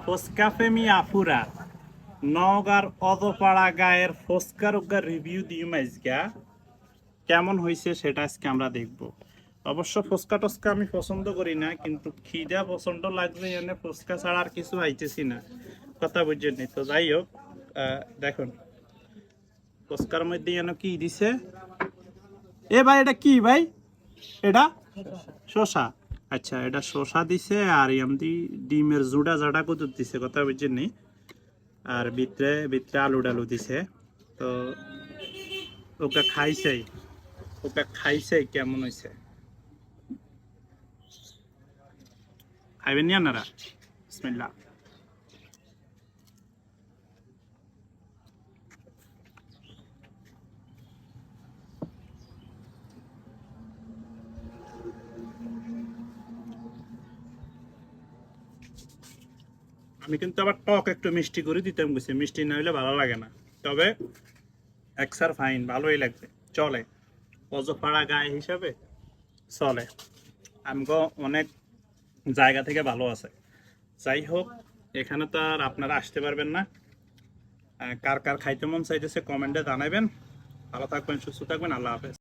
ফোস্কা Femi আফুরা নওগাঁর অদপাড়া গায়ের ফোস্কার উগার review দিই মাইজগা কেমন হয়েছে সেটা আজকে আমরা দেখব। অবশ্য ফোস্কা টস্কা আমি পছন্দ করি না, কিন্তু খিদা পছন্দ লাগবে এনে ফোস্কা ছাড়া আর কিছু আইতেছি না, কথা বুঝছেন নি? তো যাই হোক, দেখুন ফোস্কার মধ্যে যেন কি দিছে। এ ভাই এটা কি ভাই? এটা শসা। আচ্ছা, এটা শসা দিছে আর এমনি ডিমের জুড়া জাডা কত দিছে, কথা বুঝছেন নি? আর ভিতরে ভিতরে আলু ডালু দিছে। তো ওটা খাইছে কেমন হয়েছে খাইবেন নি আপনারা? বিসমিল্লাহ। আমি কিন্তু আবার টক একটু মিষ্টি করে দিতাম, গেছি মিষ্টি না হলে ভালো লাগে না, তবে এক্সার ফাইন, ভালোই লাগবে, চলে অজপাড়া গায়ে হিসাবে চলে। আমগো অনেক জায়গা থেকে ভালো আছে। যাই হোক, এখানে তো আর আপনারা আসতে পারবেন না। কার কার খাইতে মন চাইতেছে কমেন্টে জানাবেন। ভালো থাকবেন, সুস্থ থাকবেন, আল্লাহ হাফেজ।